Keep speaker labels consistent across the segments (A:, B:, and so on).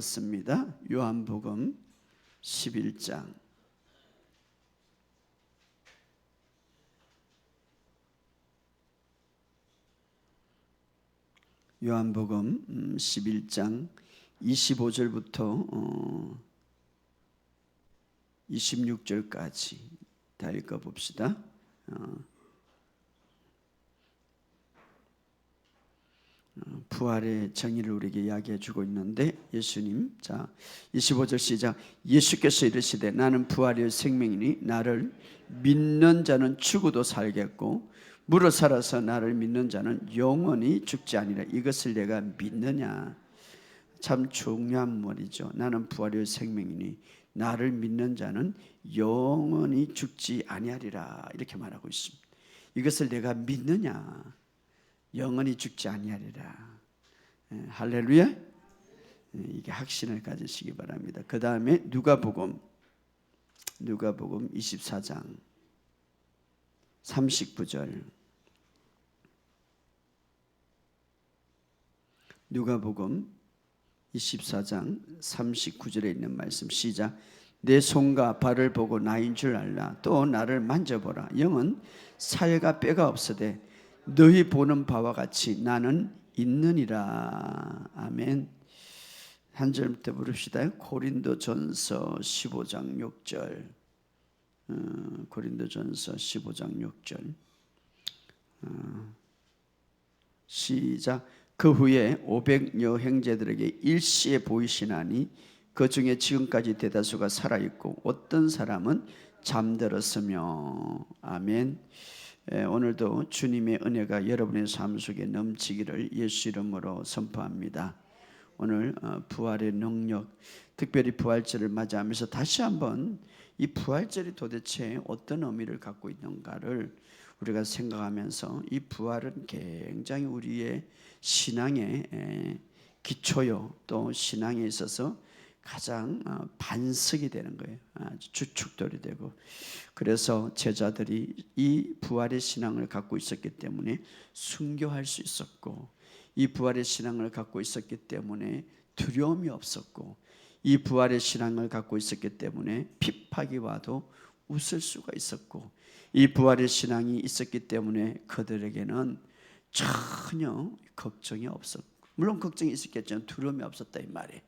A: 습니다. 요한복음 11장. 요한복음 11장 25절부터 26절까지 다 읽어봅시다. 부활의 정의를 우리에게 이야기해 주고 있는데, 예수님, 자 25절 시작. 예수께서 이르시되 나는 부활의 생명이니 나를 믿는 자는 죽어도 살겠고 무릇 살아서 나를 믿는 자는 영원히 죽지 아니라. 이것을 내가 믿느냐. 참 중요한 말이죠. 나는 부활의 생명이니 나를 믿는 자는 영원히 죽지 아니하리라, 이렇게 말하고 있습니다. 이것을 내가 믿느냐. 영원히 죽지 아니하리라. 할렐루야. 이게 확신을 가지시기 바랍니다. 그 다음에 누가복음 24장 39절. 누가복음 24장 39절에 있는 말씀 시작. 내 손과 발을 보고 나인 줄 알라. 또 나를 만져보라. 영은 살과 뼈가 없으되 너희 보는 바와 같이 나는 있느니라. 아멘. 한 절부터 부릅시다. 고린도전서 15장 6절. 고린도전서 15장 6절. 시작. 그 후에 500여 형제들에게 일시에 보이시나니 그 중에 지금까지 대다수가 살아있고 어떤 사람은 잠들었으며. 아멘. 오늘도 주님의 은혜가 여러분의 삶 속에 넘치기를 예수 이름으로 선포합니다. 오늘 부활의 능력, 특별히 부활절을 맞이하면서 다시 한번 이 부활절이 도대체 어떤 의미를 갖고 있는가를 우리가 생각하면서, 이 부활은 굉장히 우리의 신앙의 기초요, 또 신앙에 있어서 가장 반석이 되는 거예요. 아주 주축돌이 되고. 그래서 제자들이 이 부활의 신앙을 갖고 있었기 때문에 순교할 수 있었고, 이 부활의 신앙을 갖고 있었기 때문에 두려움이 없었고, 이 부활의 신앙을 갖고 있었기 때문에 핍박이 와도 웃을 수가 있었고, 이 부활의 신앙이 있었기 때문에 그들에게는 전혀 걱정이 없었고, 물론 걱정이 있었겠지만 두려움이 없었다, 이 말이에요.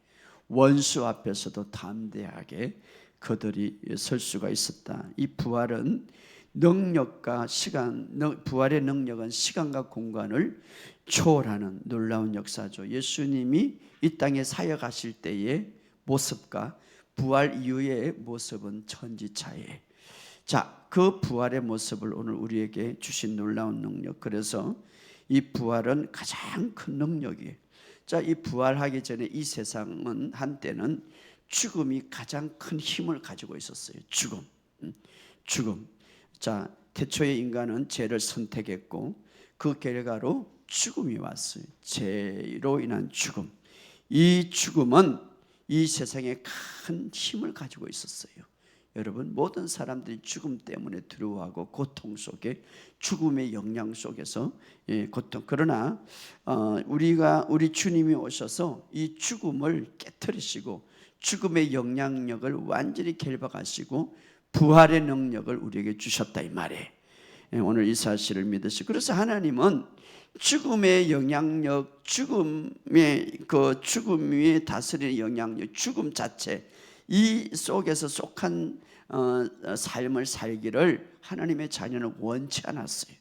A: 원수 앞에서도 담대하게 그들이 설 수가 있었다. 이 부활은 능력과 시간, 부활의 능력은 시간과 공간을 초월하는 놀라운 역사죠. 예수님이 이 땅에 사역하실 때의 모습과 부활 이후의 모습은 천지차이에요. 자, 그 부활의 모습을 오늘 우리에게 주신 놀라운 능력. 그래서 이 부활은 가장 큰 능력이에요. 자, 이 부활하기 전에 이 세상은 한때는 죽음이 가장 큰 힘을 가지고 있었어요. 죽음. 자, 태초의 인간은 죄를 선택했고 그 결과로 죽음이 왔어요. 죄로 인한 죽음. 이 죽음은 이 세상에 큰 힘을 가지고 있었어요. 여러분, 모든 사람들이 죽음 때문에 두려워하고 고통 속에, 죽음의 영향 속에서 고통. 그러나 우리 주님이 오셔서 이 죽음을 깨트리시고 죽음의 영향력을 완전히 결박하시고 부활의 능력을 우리에게 주셨다, 이 말이에요. 오늘 이 사실을 믿으시고, 그래서 하나님은 죽음의 영향력, 죽음이 다스리는 영향력, 죽음 자체, 이 속에서 속한 삶을 살기를 하나님의 자녀는 원치 않았어요.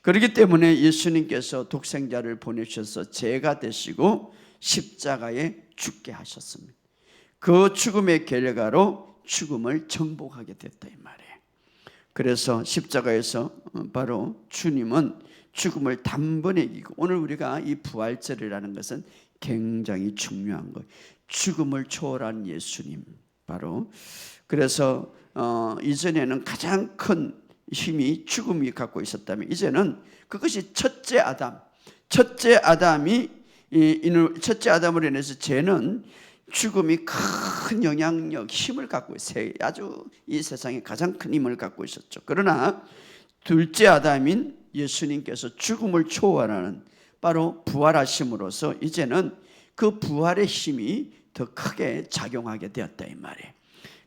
A: 그렇기 때문에 예수님께서 독생자를 보내셔서 죄가 되시고 십자가에 죽게 하셨습니다. 그 죽음의 결과로 죽음을 정복하게 됐다, 이 말이에요. 그래서 십자가에서 바로 주님은 죽음을 단번에 이기고, 오늘 우리가 이 부활절이라는 것은 굉장히 중요한 거예요. 죽음을 초월한 예수님, 바로. 그래서 이전에는 가장 큰 힘이 죽음이 갖고 있었다면, 이제는 그것이 첫째 아담으로 인해서 죄는 죽음이 큰 영향력, 힘을 갖고 있어요. 아주 이 세상에 가장 큰 힘을 갖고 있었죠. 그러나 둘째 아담인 예수님께서 죽음을 초월하는 바로 부활하심으로써 이제는 그 부활의 힘이 더 크게 작용하게 되었다 이 말이에요.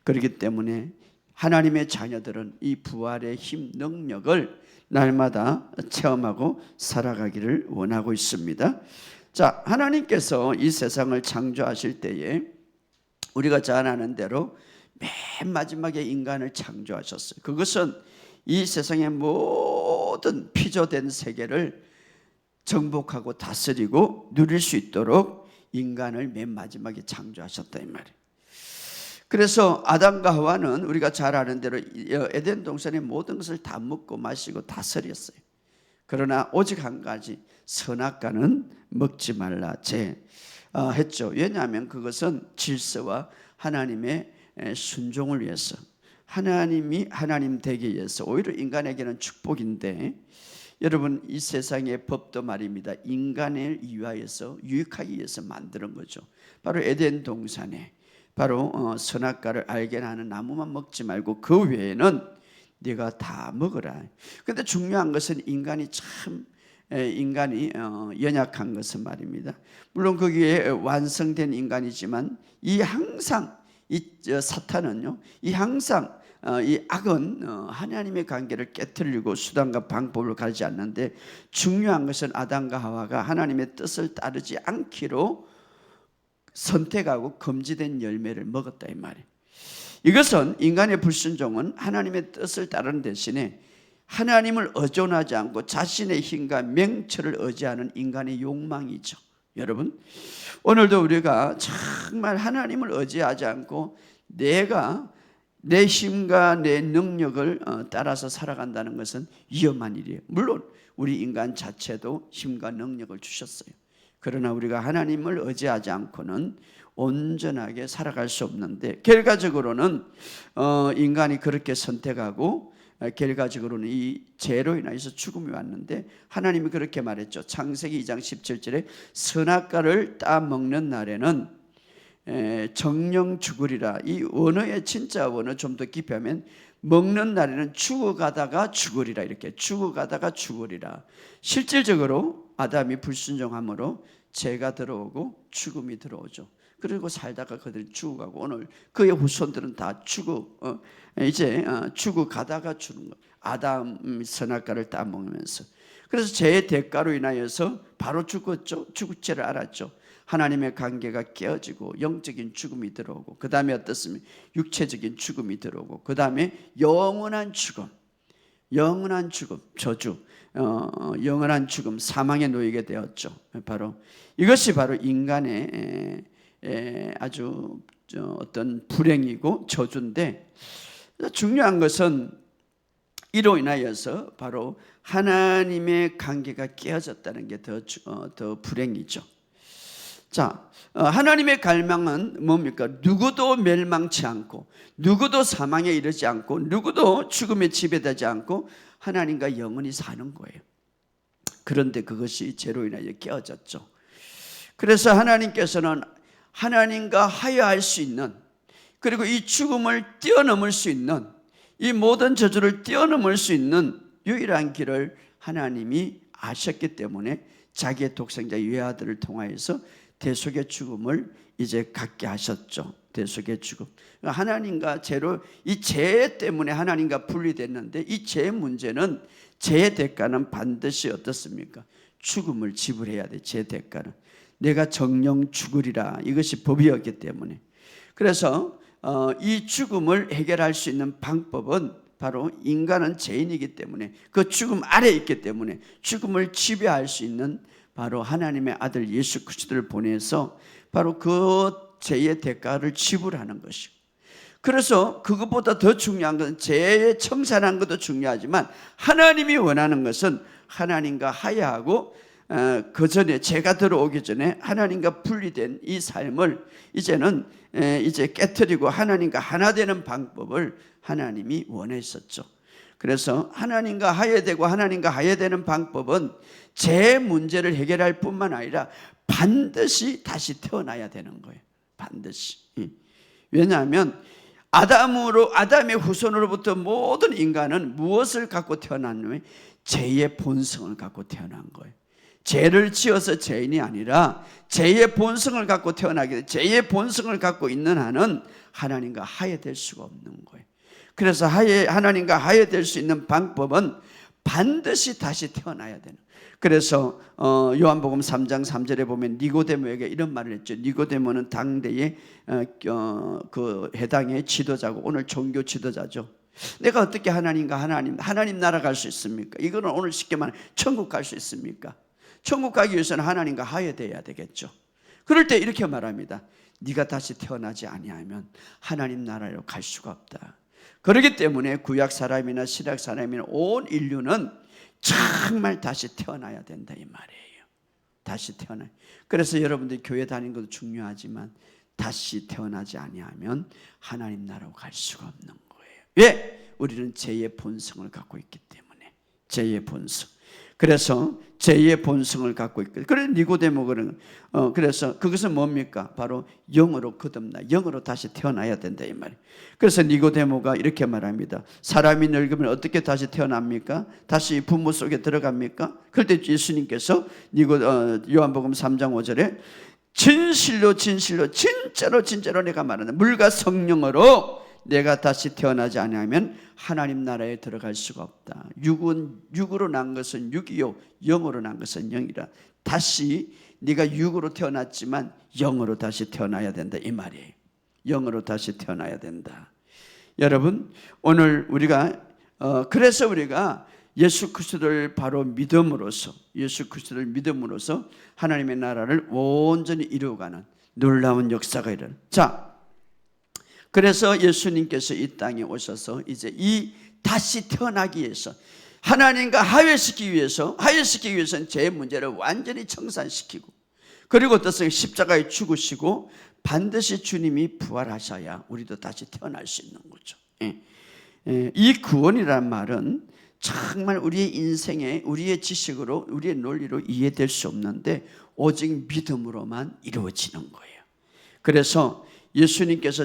A: 그렇기 때문에 하나님의 자녀들은 이 부활의 힘, 능력을 날마다 체험하고 살아가기를 원하고 있습니다. 자, 하나님께서 이 세상을 창조하실 때에 우리가 잘 아는 대로 맨 마지막에 인간을 창조하셨어요. 그것은 이 세상의 모든 피조된 세계를 정복하고 다스리고 누릴 수 있도록 인간을 맨 마지막에 창조하셨다 이 말이에요. 그래서 아담과 하와는 우리가 잘 아는 대로 에덴 동산의 모든 것을 다 먹고 마시고 다스렸어요. 그러나 오직 한 가지, 선악과는 먹지 말라 했죠. 왜냐하면 그것은 질서와 하나님의 순종을 위해서, 하나님이 하나님 되기 위해서, 오히려 인간에게는 축복인데, 여러분 이 세상의 법도 말입니다. 인간을 위하여서, 유익하기 위해서 만드는 거죠. 바로 에덴 동산에 바로 선악과를 알게 하는 나무만 먹지 말고 그 외에는 네가 다 먹어라. 그런데 중요한 것은 인간이 연약한 것은 말입니다. 물론 거기에 완성된 인간이지만 이 항상 이 사탄은요, 이 항상 이 악은 하나님의 관계를 깨트리고 수단과 방법을 가리지 않는데, 중요한 것은 아담과 하와가 하나님의 뜻을 따르지 않기로 선택하고 금지된 열매를 먹었다 이 말이에요. 이것은 인간의 불순종은 하나님의 뜻을 따르는 대신에 하나님을 의존하지 않고 자신의 힘과 명철을 의지하는 인간의 욕망이죠. 여러분, 오늘도 우리가 정말 하나님을 의지하지 않고 내가 내 힘과 내 능력을 따라서 살아간다는 것은 위험한 일이에요. 물론 우리 인간 자체도 힘과 능력을 주셨어요. 그러나 우리가 하나님을 의지하지 않고는 온전하게 살아갈 수 없는데, 결과적으로는 인간이 그렇게 선택하고 결과적으로는 이 죄로 인해서 죽음이 왔는데, 하나님이 그렇게 말했죠. 창세기 2장 17절에 선악과를 따먹는 날에는 정령 죽으리라. 이 원어의 진짜 원어 좀 더 깊이 하면 먹는 날에는 죽어가다가 죽으리라, 이렇게 죽어가다가 죽으리라. 실질적으로 아담이 불순종함으로 죄가 들어오고 죽음이 들어오죠. 그리고 살다가 그들이 죽어가고, 오늘 그의 후손들은 다 죽어가다가 죽는 거. 아담 선악과를 따먹으면서. 그래서 죄의 대가로 인하여서 바로 죽었죠. 죽을 죄를 알았죠. 하나님의 관계가 깨어지고 영적인 죽음이 들어오고, 그 다음에 어떻습니까? 육체적인 죽음이 들어오고, 그 다음에 영원한 죽음, 저주, 영원한 죽음, 사망에 놓이게 되었죠. 바로 이것이 바로 인간의 아주 어떤 불행이고 저주인데, 중요한 것은 이로 인하여서 바로 하나님의 관계가 깨어졌다는 게 더 불행이죠. 자, 하나님의 갈망은 뭡니까? 누구도 멸망치 않고, 누구도 사망에 이르지 않고, 누구도 죽음에 지배되지 않고 하나님과 영원히 사는 거예요. 그런데 그것이 죄로 인하여 깨어졌죠. 그래서 하나님께서는 하나님과 하야할 수 있는, 그리고 이 죽음을 뛰어넘을 수 있는, 이 모든 저주를 뛰어넘을 수 있는 유일한 길을 하나님이 아셨기 때문에 자기의 독생자 외아들을 통하여서 대속의 죽음을 이제 갖게 하셨죠. 대속의 죽음. 하나님과 죄로, 이 죄 때문에 하나님과 분리됐는데, 이 죄 문제는, 죄의 대가는 반드시 어떻습니까? 죽음을 지불해야 돼. 죄 대가는 내가 정령 죽으리라, 이것이 법이었기 때문에. 그래서 이 죽음을 해결할 수 있는 방법은 바로 인간은 죄인이기 때문에, 그 죽음 아래에 있기 때문에 죽음을 지배할 수 있는 바로 하나님의 아들 예수 그리스도를 보내서 바로 그 죄의 대가를 지불하는 것이고, 그래서 그것보다 더 중요한 것은, 죄의 청산하는 것도 중요하지만 하나님이 원하는 것은 하나님과 하야하고, 그 전에 죄가 들어오기 전에 하나님과 분리된 이 삶을 이제는 이제 깨트리고 하나님과 하나 되는 방법을 하나님이 원했었죠. 그래서 하나님과 하야되고 하나님과 하야되는 방법은 죄 문제를 해결할 뿐만 아니라 반드시 다시 태어나야 되는 거예요. 반드시. 왜냐하면 아담의 후손으로부터 모든 인간은 무엇을 갖고 태어났냐면 죄의 본성을 갖고 태어난 거예요. 죄를 지어서 죄인이 아니라 죄의 본성을 갖고 태어나게 돼. 죄의 본성을 갖고 있는 한은 하나님과 하야될 수가 없는 거예요. 그래서 하나님과 하야될 수 있는 방법은 반드시 다시 태어나야 되는. 그래서 요한복음 3장 3절에 보면 니고데모에게 이런 말을 했죠. 니고데모는 당대의 그 해당의 지도자고 오늘 종교 지도자죠. 내가 어떻게 하나님 나라 갈 수 있습니까? 이거는 오늘 쉽게 말하면 천국 갈 수 있습니까? 천국 가기 위해서는 하나님과 하야돼야 되겠죠. 그럴 때 이렇게 말합니다. 네가 다시 태어나지 아니하면 하나님 나라로 갈 수가 없다. 그렇기 때문에 구약 사람이나 신약 사람이나 온 인류는 정말 다시 태어나야 된다 이 말이에요. 다시 태어나요. 그래서 여러분들이 교회 다니는 것도 중요하지만 다시 태어나지 아니하면 하나님 나라로 갈 수가 없는 거예요. 왜? 우리는 죄의 본성을 갖고 있기 때문에. 죄의 본성. 그래서 죄의 본성을 갖고 있고, 그래서 니고데모는 그래서 그것은 뭡니까? 바로 영으로 거듭나, 영으로 다시 태어나야 된다 이 말이에요. 그래서 니고데모가 이렇게 말합니다. 사람이 늙으면 어떻게 다시 태어납니까? 다시 부모 속에 들어갑니까? 그럴 때 예수님께서 요한복음 3장 5절에 진실로 진짜로 내가 말한다. 물과 성령으로 내가 다시 태어나지 않으면 하나님 나라에 들어갈 수가 없다. 육으로 난 것은 육이요 영으로 난 것은 영이라. 다시 네가 육으로 태어났지만 영으로 다시 태어나야 된다 이 말이에요. 영으로 다시 태어나야 된다. 여러분 오늘 우리가 그래서 우리가 예수 그리스도를 바로 믿음으로써 하나님의 나라를 온전히 이루어가는 놀라운 역사가 일어나. 자, 그래서 예수님께서 이 땅에 오셔서 이제 이 다시 태어나기 위해서 하나님과 하야시키기 위해서는 죄의 문제를 완전히 청산시키고, 그리고 어떻습니까? 십자가에 죽으시고 반드시 주님이 부활하셔야 우리도 다시 태어날 수 있는 거죠. 이 구원이라는 말은 정말 우리의 인생에 우리의 지식으로 우리의 논리로 이해될 수 없는데 오직 믿음으로만 이루어지는 거예요. 그래서 예수님께서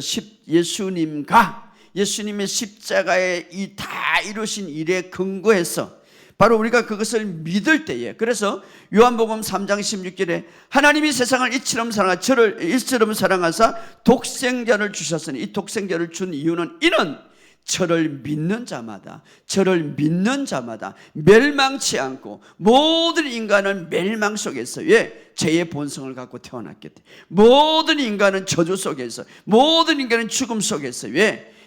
A: 예수님의 십자가에 이 다 이루신 일에 근거해서 바로 우리가 그것을 믿을 때에, 그래서 요한복음 3장 16절에 하나님이 세상을 이처럼 사랑하사 독생자를 주셨으니, 이 독생자를 준 이유는 이는 저를 믿는 자마다 멸망치 않고, 모든 인간은 멸망 속에서 죄의 본성을 갖고 태어났기 때문에, 모든 인간은 저주 속에서, 모든 인간은 죽음 속에서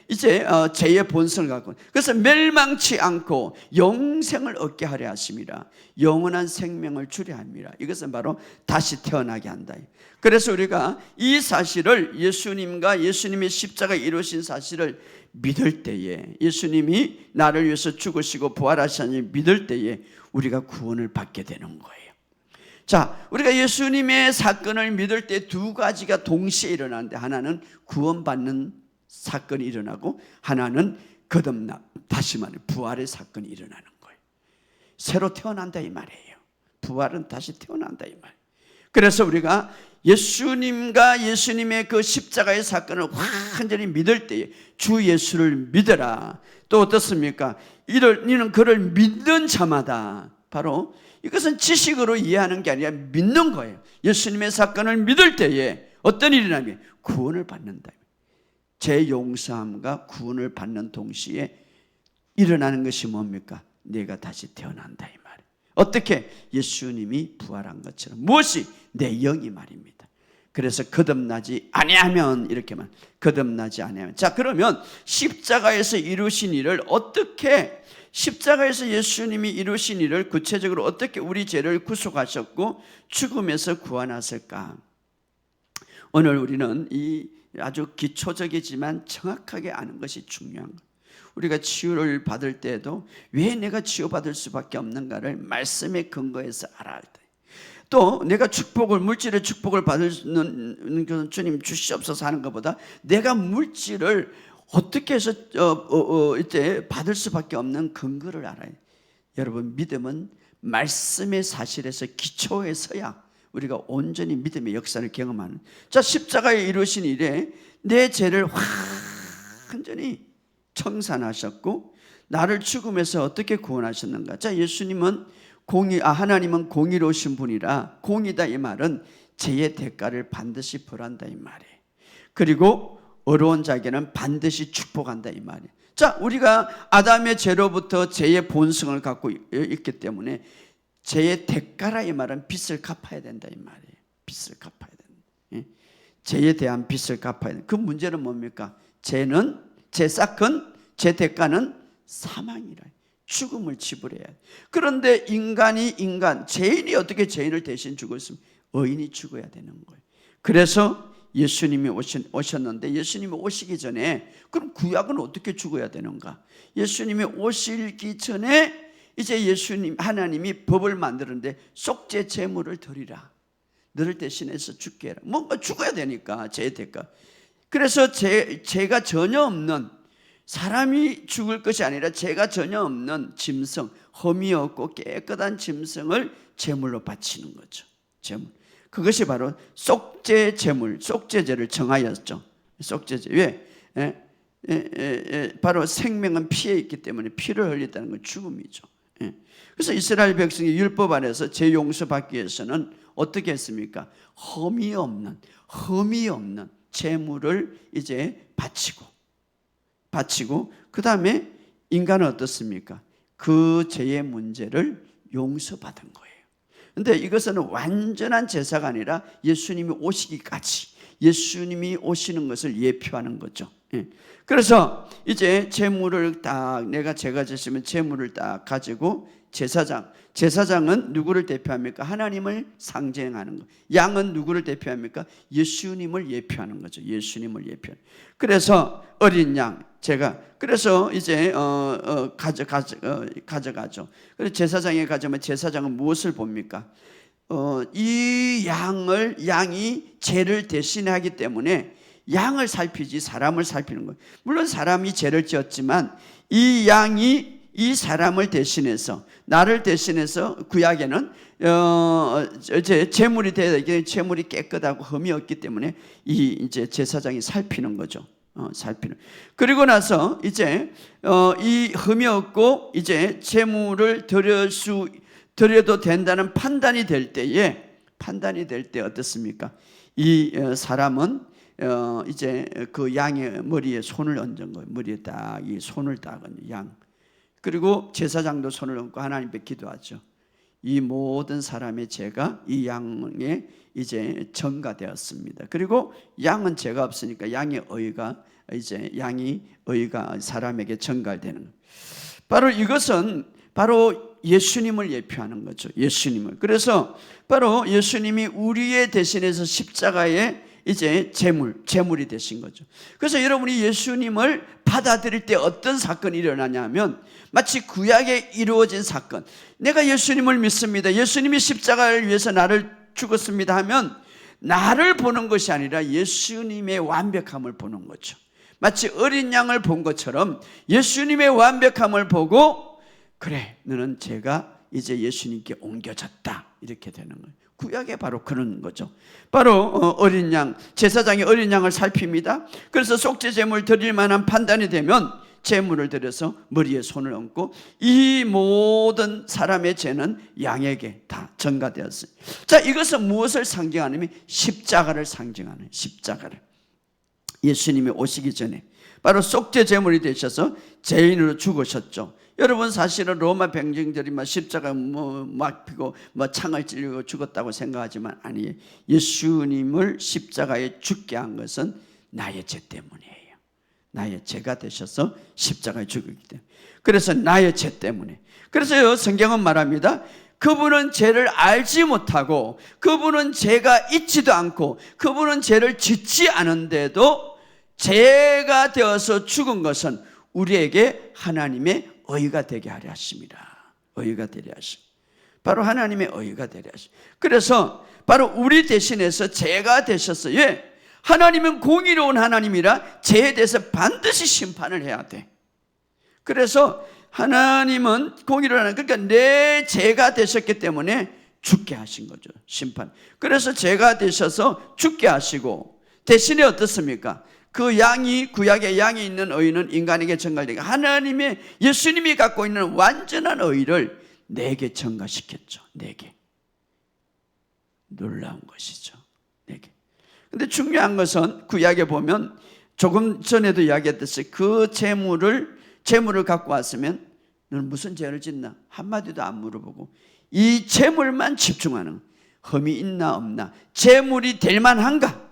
A: 이제 죄의 본성을 갖고, 그래서 멸망치 않고 영생을 얻게 하려 하심이라. 영원한 생명을 주려 합니다. 이것은 바로 다시 태어나게 한다. 그래서 우리가 이 사실을, 예수님과 예수님의 십자가 이루신 사실을 믿을 때에, 예수님이 나를 위해서 죽으시고 부활하시니 믿을 때에 우리가 구원을 받게 되는 거예요. 자, 우리가 예수님의 사건을 믿을 때 두 가지가 동시에 일어나는데, 하나는 구원받는 사건이 일어나고 하나는 거듭남, 다시 말해 부활의 사건이 일어나는 거예요. 새로 태어난다 이 말이에요. 부활은 다시 태어난다 이 말이에요. 그래서 우리가 예수님과 예수님의 그 십자가의 사건을 완전히 믿을 때에 주 예수를 믿어라. 또 어떻습니까? 이는 그를 믿는 자마다, 바로 이것은 지식으로 이해하는 게 아니라 믿는 거예요. 예수님의 사건을 믿을 때에 어떤 일이 일어나면 구원을 받는다. 죄 용서함과 구원을 받는 동시에 일어나는 것이 뭡니까? 내가 다시 태어난다 이 말이에요. 어떻게? 예수님이 부활한 것처럼. 무엇이? 내 영이 말입니다. 그래서 거듭나지 아니하면, 이렇게만 거듭나지 아니하면. 자, 그러면 십자가에서 이루신 일을 어떻게, 십자가에서 예수님이 이루신 일을 구체적으로 어떻게 우리 죄를 구속하셨고 죽음에서 구원하실까? 오늘 우리는 이 아주 기초적이지만 정확하게 아는 것이 중요한 거예요. 우리가 치유를 받을 때에도 왜 내가 치유받을 수밖에 없는가를 말씀에 근거해서 알아야 돼. 또 내가 물질의 축복을 받는 것은 주님 주시옵소서 하는 것보다 내가 물질을 어떻게 해서 이제 받을 수밖에 없는 근거를 알아요. 여러분, 믿음은 말씀의 사실에서 기초에서야 우리가 온전히 믿음의 역사를 경험하는. 자, 십자가에 이루신 일에 내 죄를 완전히 청산하셨고 나를 죽음에서 어떻게 구원하셨는가? 자, 예수님은 하나님은 공의로우신 분이라, 공의다 이 말은 죄의 대가를 반드시 벌한다 이 말이에요. 그리고 어려운 자에게는 반드시 축복한다 이 말이에요. 자, 우리가 아담의 죄로부터 죄의 본성을 갖고 있기 때문에 죄의 대가라 이 말은 빚을 갚아야 된다 이 말이에요. 빚을 갚아야 된다. 죄에 대한 빚을 갚아야 된다. 그 문제는 뭡니까? 죄는, 죄 싹은, 죄 대가는 사망이라, 죽음을 지불해야 돼. 그런데 죄인이 어떻게 죄인을 대신 죽었습니까? 의인이 죽어야 되는 거예요. 그래서 예수님이 오셨는데, 예수님이 오시기 전에 그럼 구약은 어떻게 죽어야 되는가? 예수님이 오시기 전에 이제 하나님이 법을 만드는데 속죄 제물을 드리라. 너를 대신해서 죽게 해라. 뭔가 죽어야 되니까, 죄의 대가. 그래서 죄가 전혀 없는, 사람이 죽을 것이 아니라 죄가 전혀 없는 짐승, 흠이 없고 깨끗한 짐승을 제물로 바치는 거죠. 제물. 그것이 바로 속죄 제물, 속죄제를 정하였죠. 속죄제. 왜? 바로 생명은 피에 있기 때문에 피를 흘렸다는 건 죽음이죠. 그래서 이스라엘 백성이 율법 안에서 죄 용서받기 위해서는 어떻게 했습니까? 흠이 없는 제물을 이제 바치고 그 다음에 인간은 어떻습니까? 그 죄의 문제를 용서받은 거예요. 그런데 이것은 완전한 제사가 아니라 예수님이 오시기까지, 예수님이 오시는 것을 예표하는 거죠. 그래서 이제 제물을 딱, 내가 죄가 졌으면 제물을 딱 가지고 제사장은 누구를 대표합니까? 하나님을 상징하는 거. 양은 누구를 대표합니까? 예수님을 예표하는 거죠. 예수님을 예표하는. 그래서 어린 양, 그래서 이제 가져가죠. 그래서 제사장에 가져면 제사장은 무엇을 봅니까? 이 양이 죄를 대신하기 때문에 양을 살피지 사람을 살피는 거예요. 물론 사람이 죄를 지었지만 이 양이 이 사람을 대신해서, 나를 대신해서, 구약에는 제물이 돼야 되기, 제물이 깨끗하고 흠이 없기 때문에 이제 제사장이 살피는 거죠. 살피는. 그리고 나서 이제 이 흠이 없고 이제 제물을 드려도 된다는 판단이 될 때 어떻습니까? 이 사람은 이제 그 양의 머리에 손을 얹은 거예요. 머리에 딱 이 손을 딱 얹은 양. 그리고 제사장도 손을 얹고 하나님께 기도하죠. 이 모든 사람의 죄가 이 양에 이제 전가되었습니다. 그리고 양은 죄가 없으니까 양의 의가 사람에게 전가되는 거예요. 바로 이것은 바로 예수님을 예표하는 거죠. 예수님을. 그래서 바로 예수님이 우리의 대신해서 십자가에 이제 제물이 되신 거죠. 그래서 여러분이 예수님을 받아들일 때 어떤 사건이 일어나냐면, 마치 구약에 이루어진 사건, 내가 예수님을 믿습니다, 예수님이 십자가를 위해서 나를 죽었습니다 하면 나를 보는 것이 아니라 예수님의 완벽함을 보는 거죠. 마치 어린 양을 본 것처럼 예수님의 완벽함을 보고, 그래, 너는 죄가 이제 예수님께 옮겨졌다, 이렇게 되는 거예요. 구약에 바로 그런 거죠. 바로 어린 양, 제사장이 어린 양을 살핍니다. 그래서 속죄 제물 드릴 만한 판단이 되면 제물을 드려서 머리에 손을 얹고, 이 모든 사람의 죄는 양에게 다 전가되었어요. 자, 이것은 무엇을 상징하냐면 십자가를 상징하는, 십자가를. 예수님이 오시기 전에 바로 속죄 제물이 되셔서 죄인으로 죽으셨죠. 여러분, 사실은 로마 병정들이 십자가 막 피고 창을 찔리고 죽었다고 생각하지만 아니에요. 예수님을 십자가에 죽게 한 것은 나의 죄 때문이에요. 나의 죄가 되셔서 십자가에 죽었기 때문에. 그래서 나의 죄 때문에. 그래서 성경은 말합니다. 그분은 죄를 알지 못하고, 그분은 죄가 있지도 않고, 그분은 죄를 짓지 않은데도 죄가 되어서 죽은 것은 우리에게 하나님의 의가 되게 하려 하십니다. 의가 되려 하십니다. 바로 하나님의 의가 되려 하십니다. 그래서 바로 우리 대신해서 죄가 되셨어요. 예, 하나님은 공의로운 하나님이라 죄에 대해서 반드시 심판을 해야 돼. 그래서 하나님은 공의로운 하나님, 그러니까 내 죄가 되셨기 때문에 죽게 하신 거죠. 심판. 그래서 죄가 되셔서 죽게 하시고, 대신에 어떻습니까? 그 양이, 구약의 양이 있는 의는 인간에게 전갈되게, 하나님의, 예수님이 갖고 있는 완전한 의를 4개 첨가시켰죠. 4개. 놀라운 것이죠. 4개. 근데 중요한 것은 구약에 보면 조금 전에도 이야기했듯이 그 재물을 갖고 왔으면 너는 무슨 죄를 짓나? 한마디도 안 물어보고 이 재물만 집중하는, 흠이 있나 없나, 재물이 될 만한가?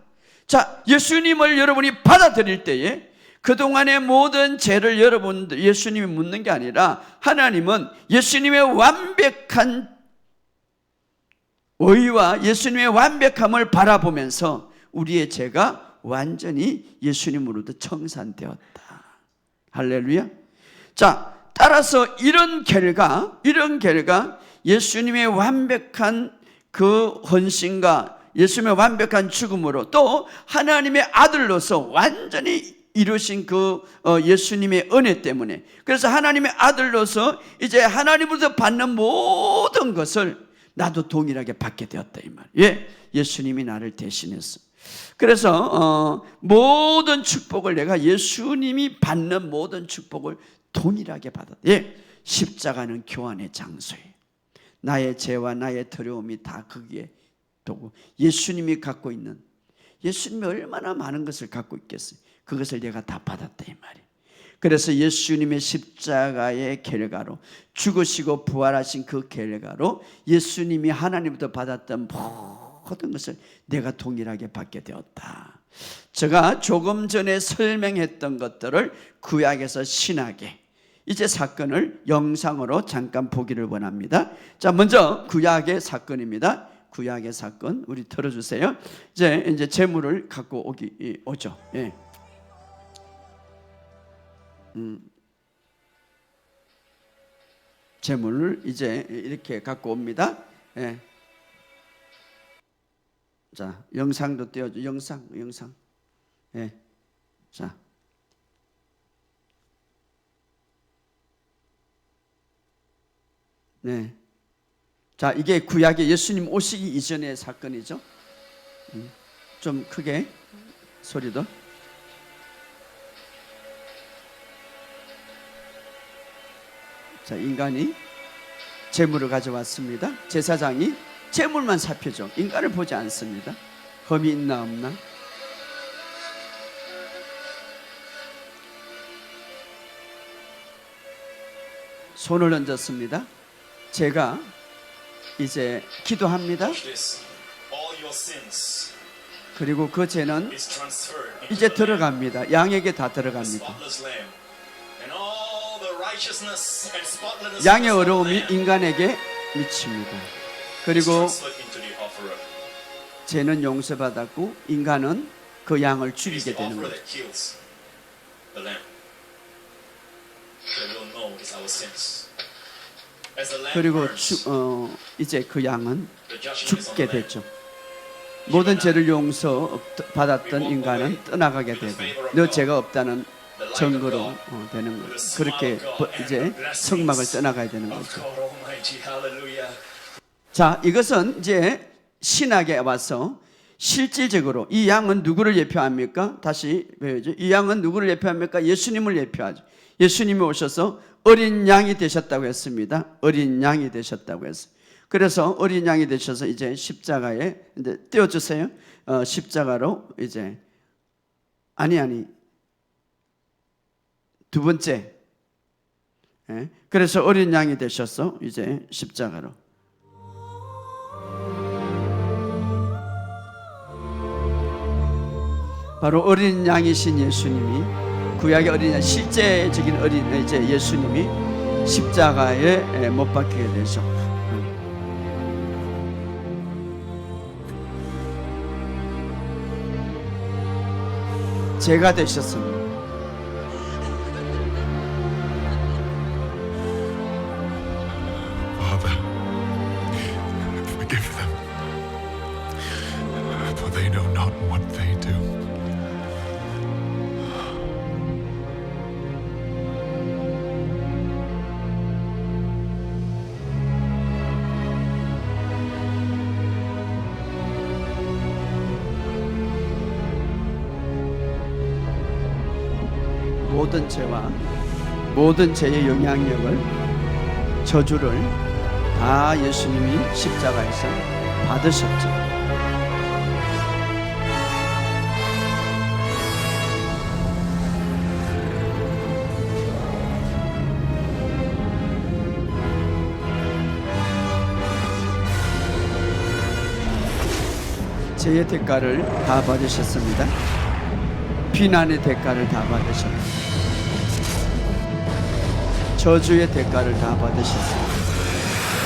A: 자, 예수님을 여러분이 받아들일 때에 그동안의 모든 죄를 여러분들 예수님이 묻는 게 아니라 하나님은 예수님의 완벽한 의와 예수님의 완벽함을 바라보면서 우리의 죄가 완전히 예수님으로부터 청산되었다. 할렐루야. 자, 따라서 이런 결과 예수님의 완벽한 그 헌신과 예수님의 완벽한 죽음으로 또 하나님의 아들로서 완전히 이루신 그 예수님의 은혜 때문에, 그래서 하나님의 아들로서 이제 하나님으로부터 받는 모든 것을 나도 동일하게 받게 되었다 이 말이에요. 예, 예수님이 나를 대신했어. 그래서 모든 축복을 내가 예수님이 받는 모든 축복을 동일하게 받았다. 예, 십자가는 교환의 장소예요. 나의 죄와 나의 더러움이 다 거기에 두고 예수님이 갖고 있는, 예수님이 얼마나 많은 것을 갖고 있겠어요. 그것을 내가 다 받았다 이 말이에요. 그래서 예수님의 십자가의 결과로, 죽으시고 부활하신 그 결과로 예수님이 하나님부터 받았던 모든 것을 내가 동일하게 받게 되었다. 제가 조금 전에 설명했던 것들을 구약에서 신학에, 이제 사건을 영상으로 잠깐 보기를 원합니다. 자, 먼저 구약의 사건입니다. 구약의 사건 우리 들어주세요. 이제 재물을 갖고 오죠. 예. 재물을 이제 이렇게 갖고 옵니다. 예. 자, 영상도 띄워줘. 영상. 예. 자. 네. 자, 이게 구약에 예수님 오시기 이전의 사건이죠. 좀 크게 소리도. 자, 인간이 재물을 가져왔습니다. 제사장이 재물만 살펴줘. 인간을 보지 않습니다. 흠이 있나 없나. 손을 얹었습니다. 제가 이제 기도합니다. 그리고 그 죄는 이제 들어갑니다. 양에게 다 들어갑니다. 양의 어려움이 인간에게 미칩니다. 그리고 죄는 용서받았고 인간은 그 양을 죽이게 되는 거죠. 그리고 이제 그 양은 죽게 됐죠. 모든 죄를 용서받았던 인간은 떠나가게 되고 너 죄가 없다는 증거로 되는 거죠. 그렇게 이제 성막을 떠나가야 되는 거죠. 자, 이것은 이제 신학에 와서 실질적으로 이 양은 누구를 예표합니까? 다시 배워야죠. 이 양은 누구를 예표합니까? 예수님을 예표하죠. 예수님이 오셔서 어린 양이 되셨다고 했습니다. 어린 양이 되셨다고 했어요. 그래서 어린 양이 되셔서 이제 십자가에 이제 띄워주세요. 십자가로 이제 아니 두 번째. 예? 그래서 어린 양이 되셔서 이제 십자가로. 바로 어린 양이신 예수님이, 구약의 어린 양, 실제적인 어린 이제 예수님이 십자가에 못 박히게 되셨고 죄가 되셨습니다.
B: Father, forgive them, for they know not what they do.
A: 모든 죄와 모든 죄의 영향력을, 저주를 다 예수님이 십자가에서 받으셨죠. 죄의 대가를 다 받으셨습니다. 비난의 대가를 다 받으셨습니다. 저주의 대가를 다 받으셨습니다.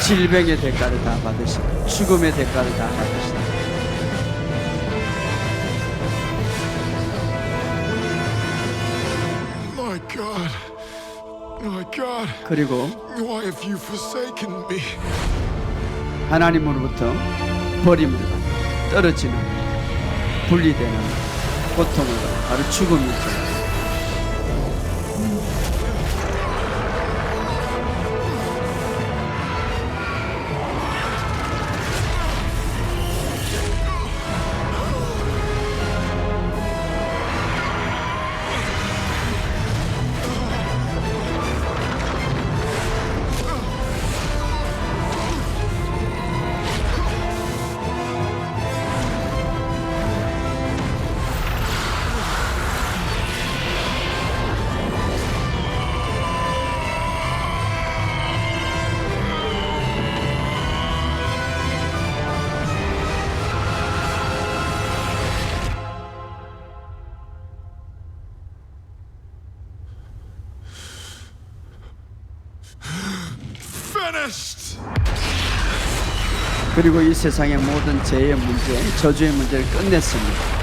A: 질병의 대가를 다 받으셨습니다. 죽음의 대가를 다 받으셨습니다.
B: My God. My God.
A: 그리고
B: Why have you forsaken me?
A: 하나님으로부터 버림을 받는, 떨어지는, 분리되는 고통을 받는, 바로 죽음이죠.
B: Finished.
A: 그리고 이 세상의 모든 죄의 문제, 저주의 문제를 끝냈습니다.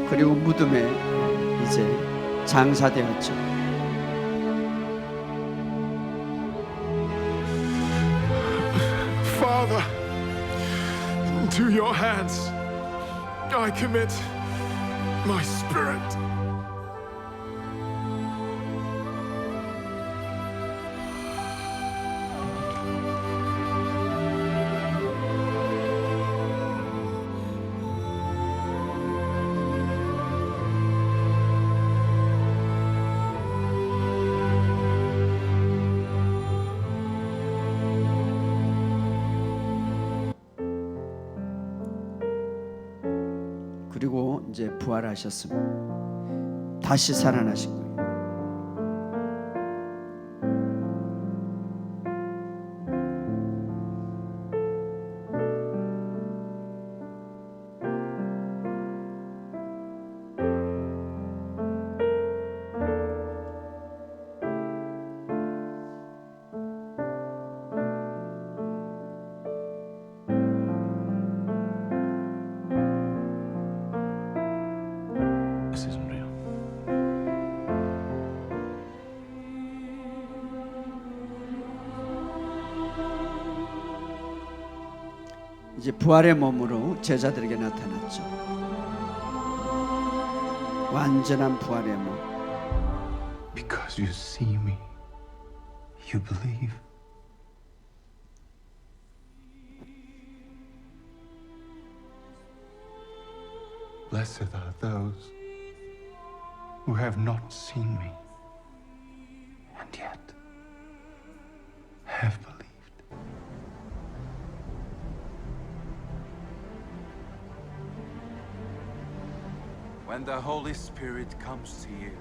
A: 그리고 무덤에 이제 장사되었죠.
B: Father, to your hands I commit my spirit.
A: 그리고 이제 부활하셨습니다. 다시 살아나신 거예요.
C: This isn't real.
A: 이제 부활의 몸으로 제자들에게 나타났죠. 완전한 부활의 몸.
C: Because you see me, you believe. Blessed are those who have not seen me and yet have believed.
D: When the Holy Spirit comes to you,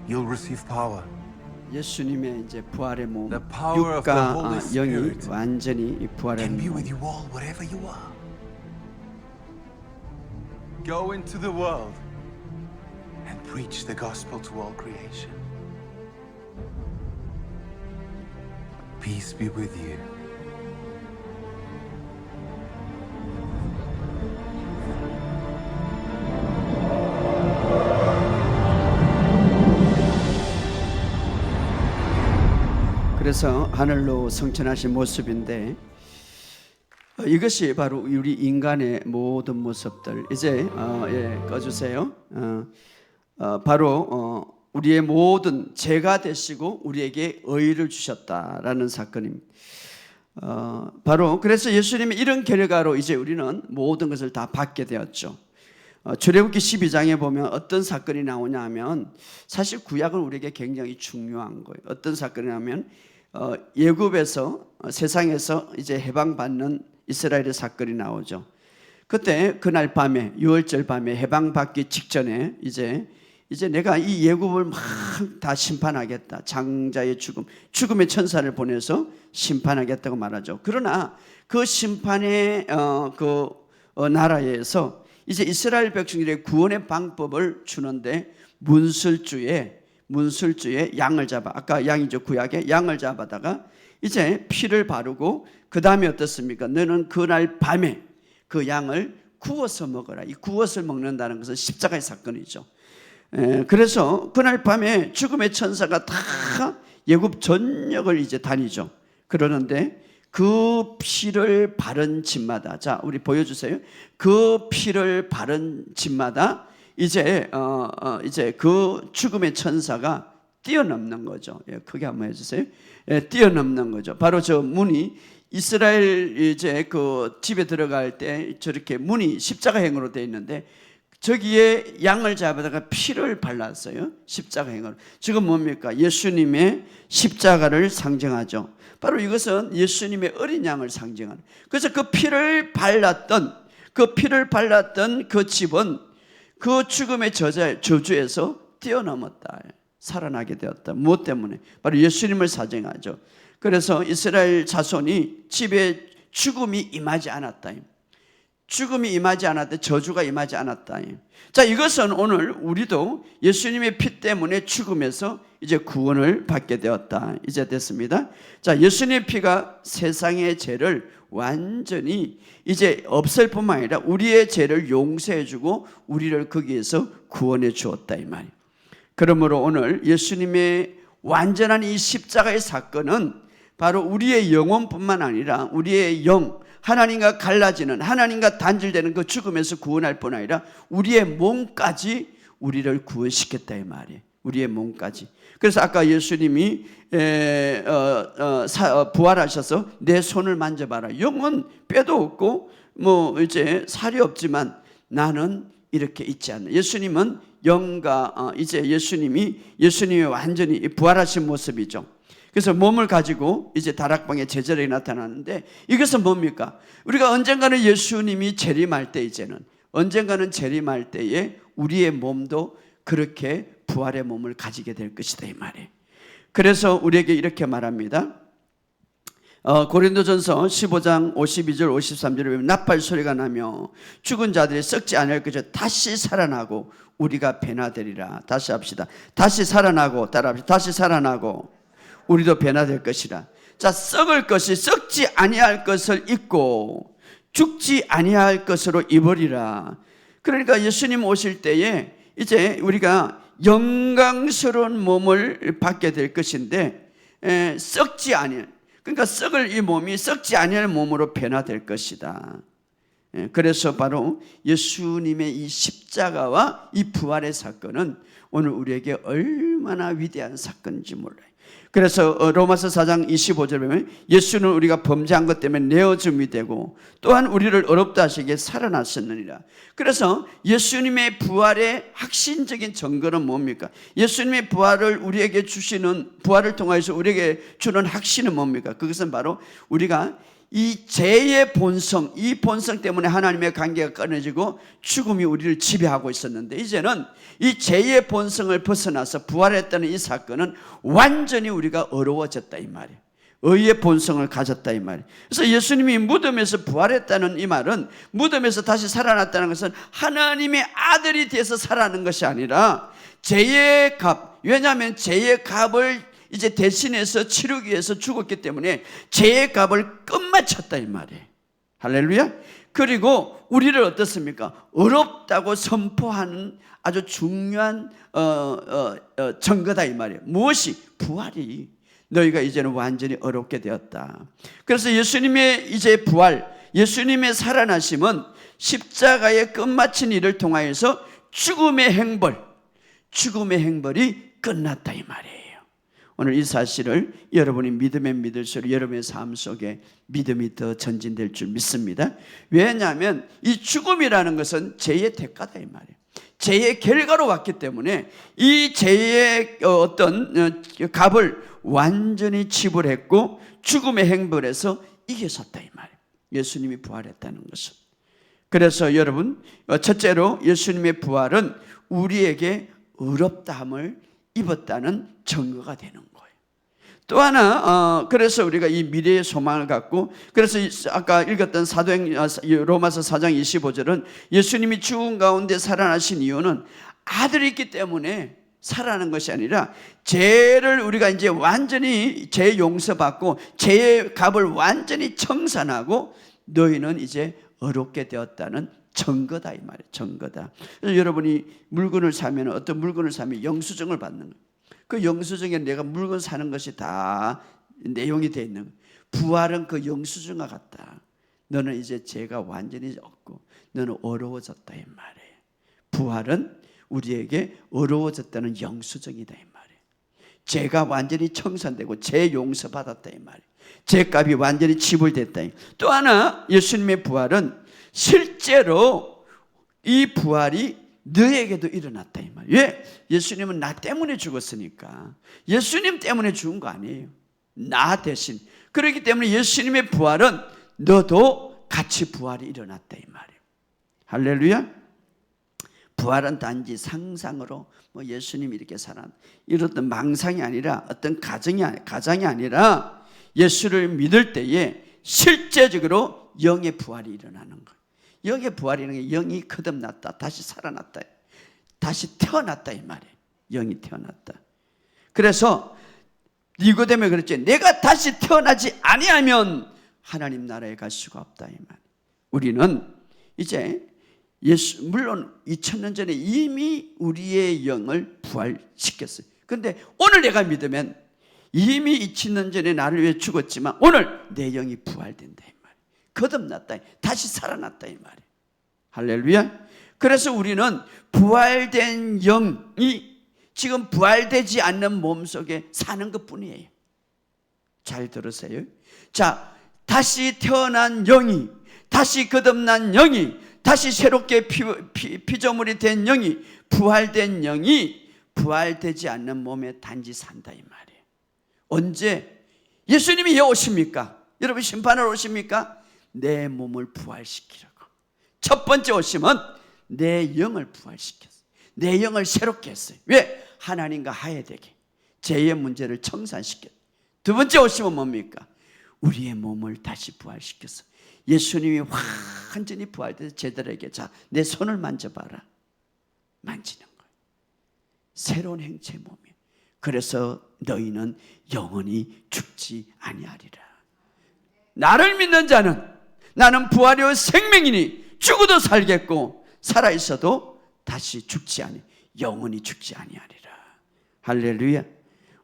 C: You'll receive power.
A: 예수님의 이제 부활의 몸,
D: The power of the
A: 육과
D: Holy
A: 영이
D: Spirit
A: 완전히 이 부활의
C: Can be
A: 몸.
C: with you all wherever you are.
D: go into the world.
C: And preach the gospel to all creation. Peace be with you.
A: 그래서 하늘로 성천하신 모습인데 이것이 바로 우리 인간의 모든 모습들. 이제 꺼주세요. 바로 우리의 모든 죄가 되시고 우리에게 의를 주셨다라는 사건입니다. 바로 그래서 예수님의 이런 결과로 이제 우리는 모든 것을 다 받게 되었죠. 출애굽기 12장에 보면 어떤 사건이 나오냐 하면 사실 구약은 우리에게 굉장히 중요한 거예요. 어떤 사건이냐면 예굽에서 세상에서 이제 해방받는 이스라엘의 사건이 나오죠. 그때 그날 밤에 유월절 밤에 해방받기 직전에 이제 내가 이 예굽을 막 다 심판하겠다. 장자의 죽음의 천사를 보내서 심판하겠다고 말하죠. 그러나 그 심판의 나라에서 이제 이스라엘 백성들의 구원의 방법을 주는데 문술주에 양을 잡아, 아까 양이죠, 구약에 양을 잡아다가 이제 피를 바르고 그 다음에 어떻습니까? 너는 그날 밤에 그 양을 구워서 먹어라. 이 구워서 먹는다는 것은 십자가의 사건이죠. 그래서 그날 밤에 죽음의 천사가 다 예굽 전역을 이제 다니죠. 그러는데 그 피를 바른 집마다, 자 우리 보여주세요. 그 피를 바른 집마다 이제 그 죽음의 천사가 뛰어넘는 거죠. 크게 한번 해주세요. 뛰어넘는 거죠. 바로 저 문이 이스라엘 이제 그 집에 들어갈 때 저렇게 문이 십자가행으로 되어 있는데 저기에 양을 잡아다가 피를 발랐어요. 십자가행으로. 지금 뭡니까? 예수님의 십자가를 상징하죠. 바로 이것은 예수님의 어린 양을 상징하는. 그래서 그 피를 발랐던 그 집은 그 죽음의 저주에서 뛰어넘었다. 살아나게 되었다. 무엇 때문에? 바로 예수님을 상징하죠. 그래서 이스라엘 자손이 집에 죽음이 임하지 않았다. 죽음이 임하지 않았다. 저주가 임하지 않았다. 자, 이것은 오늘 우리도 예수님의 피 때문에 죽음에서 이제 구원을 받게 되었다. 이제 됐습니다. 자, 예수님의 피가 세상의 죄를 완전히 이제 없앨 뿐만 아니라 우리의 죄를 용서해 주고 우리를 거기에서 구원해 주었다 이 말이에요. 그러므로 오늘 예수님의 완전한 이 십자가의 사건은 바로 우리의 영혼뿐만 아니라 우리의 영, 하나님과 갈라지는, 하나님과 단절되는 그 죽음에서 구원할 뿐 아니라 우리의 몸까지 우리를 구원시켰다 이 말이에요. 우리의 몸까지. 그래서 아까 예수님이 부활하셔서 내 손을 만져봐라. 영은 뼈도 없고 뭐 이제 살이 없지만 나는 이렇게 있지 않나. 예수님은 영과 이제 예수님이 완전히 부활하신 모습이죠. 그래서 몸을 가지고 이제 다락방에 제자리에 나타나는데 이것은 뭡니까? 우리가 언젠가는 예수님이 재림할 때 언젠가는 재림할 때에 우리의 몸도 그렇게 부활의 몸을 가지게 될 것이다 이 말이에요. 그래서 우리에게 이렇게 말합니다. 고린도전서 15장 52절 53절에 보면 나팔 소리가 나며 죽은 자들이 썩지 않을 것이요 다시 살아나고 우리가 변화되리라. 다시 합시다. 다시 살아나고, 따라합시다. 다시 살아나고 우리도 변화될 것이라. 자, 썩을 것이 썩지 아니할 것을 입고 죽지 아니할 것으로 입으리라. 그러니까 예수님 오실 때에 이제 우리가 영광스러운 몸을 받게 될 것인데 썩지 아니할, 그러니까 썩을 이 몸이 썩지 아니할 몸으로 변화될 것이다. 그래서 바로 예수님의 이 십자가와 이 부활의 사건은 오늘 우리에게 얼마나 위대한 사건인지 몰라요. 그래서 로마서 4장 25절에 보면 예수는 우리가 범죄한 것 때문에 내어줌이 되고 또한 우리를 어렵다 하시기에 살아나셨느니라. 그래서 예수님의 부활의 확신적인 증거는 뭡니까? 예수님의 부활을 우리에게 주시는, 부활을 통해서 우리에게 주는 확신은 뭡니까? 그것은 바로 우리가 이 죄의 본성, 이 본성 때문에 하나님의 관계가 끊어지고 죽음이 우리를 지배하고 있었는데 이제는 이 죄의 본성을 벗어나서 부활했다는 이 사건은 완전히 우리가 어려워졌다 이 말이에요. 의의 본성을 가졌다 이 말이에요. 그래서 예수님이 무덤에서 부활했다는 이 말은, 무덤에서 다시 살아났다는 것은 하나님의 아들이 돼서 살아나는 것이 아니라 죄의 값, 왜냐하면 죄의 값을 이제 대신해서 치르기 위해서 죽었기 때문에 죄의 값을 끝마쳤다 이 말이에요. 할렐루야. 그리고 우리를 어떻습니까? 어렵다고 선포하는 아주 중요한 증거다 이 말이에요. 무엇이? 부활이. 너희가 이제는 완전히 어렵게 되었다. 그래서 예수님의 이제 부활, 예수님의 살아나심은 십자가의 끝마친 일을 통하여서 죽음의 행벌이 끝났다 이 말이에요. 오늘 이 사실을 여러분이 믿으면 믿을수록 여러분의 삶 속에 믿음이 더 전진될 줄 믿습니다. 왜냐하면 이 죽음이라는 것은 죄의 대가다 이 말이에요. 죄의 결과로 왔기 때문에 이 죄의 어떤 값을 완전히 지불했고 죽음의 행벌에서 이겨섰다 이 말이에요. 예수님이 부활했다는 것은. 그래서 여러분, 첫째로 예수님의 부활은 우리에게 의롭다함을 입었다는 증거가 되는 거예요. 또 하나, 그래서 우리가 이 미래의 소망을 갖고, 그래서 아까 읽었던 로마서 4장 25절은 예수님이 죽은 가운데 살아나신 이유는 아들이 있기 때문에 살아나는 것이 아니라 죄를 우리가 이제 완전히 죄 용서받고 죄의 값을 완전히 청산하고 너희는 이제 의롭게 되었다는 증거다 이 말이에요. 증거다. 그래서 여러분이 물건을 사면 어떤 물건을 사면 영수증을 받는 거예요. 그 영수증에 내가 물건 사는 것이 다 내용이 되어 있는 거예요. 부활은 그 영수증과 같다. 너는 이제 죄가 완전히 없고 너는 어려워졌다 이 말이에요. 부활은 우리에게 어려워졌다는 영수증이다 이 말이에요. 죄가 완전히 청산되고 죄 용서받았다 이 말이에요. 죄값이 완전히 지불됐다. 또 하나 예수님의 부활은 실제로 이 부활이 너에게도 일어났다 이 말이에요. 왜? 예수님은 나 때문에 죽었으니까. 예수님 때문에 죽은 거 아니에요. 나 대신. 그렇기 때문에 예수님의 부활은 너도 같이 부활이 일어났다 이 말이에요. 할렐루야. 부활은 단지 상상으로 뭐 예수님이 이렇게 살았다 이런 망상이 아니라 어떤 가정이 아니라 예수를 믿을 때에 실제적으로 영의 부활이 일어나는 거예요. 영의 부활이라는 게 영이 거듭났다, 다시 살아났다, 다시 태어났다 이 말이에요. 영이 태어났다. 그래서 니고데모가 그랬죠. 내가 다시 태어나지 아니하면 하나님 나라에 갈 수가 없다 이 말. 우리는 이제 물론 2000년 전에 이미 우리의 영을 부활시켰어요. 그런데 오늘 내가 믿으면 이미 2000년 전에 나를 위해 죽었지만 오늘 내 영이 부활된다 이 말이에요. 거듭났다, 다시 살아났다 이 말이에요. 할렐루야. 그래서 우리는 부활된 영이 지금 부활되지 않는 몸속에 사는 것뿐이에요. 잘 들으세요. 자, 다시 태어난 영이, 다시 거듭난 영이, 다시 새롭게 피조물이 된 영이, 부활된 영이 부활되지 않는 몸에 단지 산다 이 말이에요. 언제? 예수님이 왜 오십니까? 여러분 심판을 오십니까? 내 몸을 부활시키라고. 첫 번째 오심은 내 영을 부활시켰어요. 내 영을 새롭게 했어요. 왜? 하나님과 화해되게, 죄의 문제를 청산시켰어요. 두 번째 오심은 뭡니까? 우리의 몸을 다시 부활시켰어요. 예수님이 완전히 부활돼서 제들에게 자, 내 손을 만져봐라. 만지는 거예요. 새로운 행체 몸이에요. 그래서 너희는 영원히 죽지 아니하리라. 나를 믿는 자는 나는 부활이요 생명이니 죽어도 살겠고 살아있어도 다시 죽지 아니 영원히 죽지 아니하리라. 할렐루야.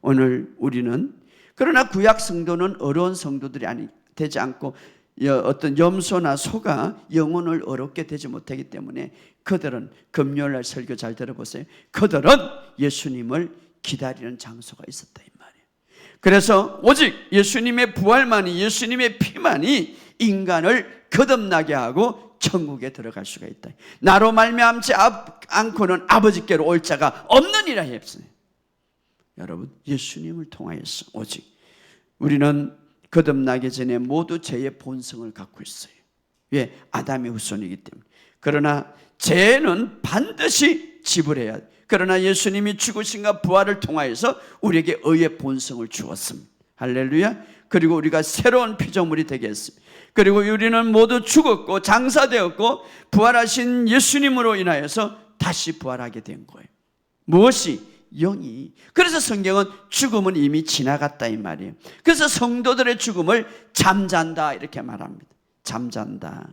A: 오늘 우리는 그러나 구약 성도는 어려운 성도들이 되지 않고 어떤 염소나 소가 영혼을 어렵게 되지 못하기 때문에 그들은 금요일날 설교 잘 들어보세요. 그들은 예수님을 기다리는 장소가 있었다 이 말이에요. 그래서 오직 예수님의 부활만이, 예수님의 피만이 인간을 거듭나게 하고 천국에 들어갈 수가 있다. 나로 말미암지 않고는 아버지께로 올 자가 없느니라 했어요. 여러분 예수님을 통하여서 오직 우리는 거듭나기 전에 모두 죄의 본성을 갖고 있어요. 왜? 아담의 후손이기 때문에. 그러나 죄는 반드시 지불해야 돼. 그러나 예수님이 죽으심과 부활을 통하여서 우리에게 의의 본성을 주었습니다. 할렐루야. 그리고 우리가 새로운 피조물이 되게 했습니다. 그리고 우리는 모두 죽었고 장사되었고 부활하신 예수님으로 인하여서 다시 부활하게 된 거예요. 무엇이? 영이. 그래서 성경은 죽음은 이미 지나갔다 이 말이에요. 그래서 성도들의 죽음을 잠잔다 이렇게 말합니다. 잠잔다.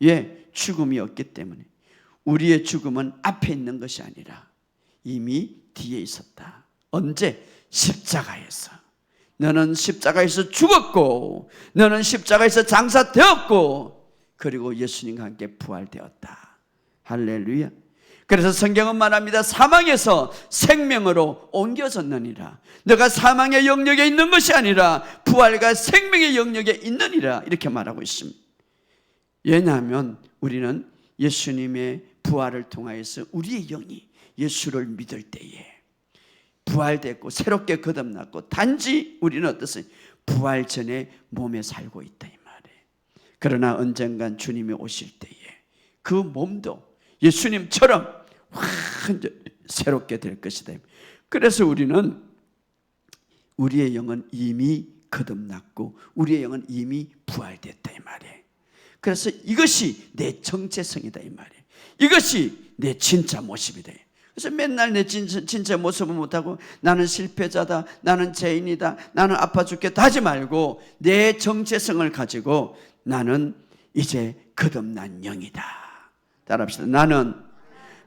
A: 왜? 죽음이 없기 때문에. 우리의 죽음은 앞에 있는 것이 아니라 이미 뒤에 있었다. 언제? 십자가에서. 너는 십자가에서 죽었고 너는 십자가에서 장사되었고 그리고 예수님과 함께 부활되었다. 할렐루야. 그래서 성경은 말합니다. 사망에서 생명으로 옮겨졌느니라. 너가 사망의 영역에 있는 것이 아니라 부활과 생명의 영역에 있느니라, 이렇게 말하고 있습니다. 왜냐하면 우리는 예수님의 부활을 통하여서 우리의 영이 예수를 믿을 때에 부활됐고 새롭게 거듭났고, 단지 우리는 어떻어요? 부활 전에 몸에 살고 있다 이 말이에요. 그러나 언젠간 주님이 오실 때에 그 몸도 예수님처럼 완전히 새롭게 될 것이다. 그래서 우리는, 우리의 영은 이미 거듭났고 우리의 영은 이미 부활됐다 이 말이에요. 그래서 이것이 내 정체성이다 이 말이에요. 이것이 내 진짜 모습이다. 그래서 맨날 내 진짜 모습을 못하고 나는 실패자다, 나는 죄인이다, 나는 아파 죽겠다 하지 말고 내 정체성을 가지고 나는 이제 거듭난 영이다. 따라합시다. 나는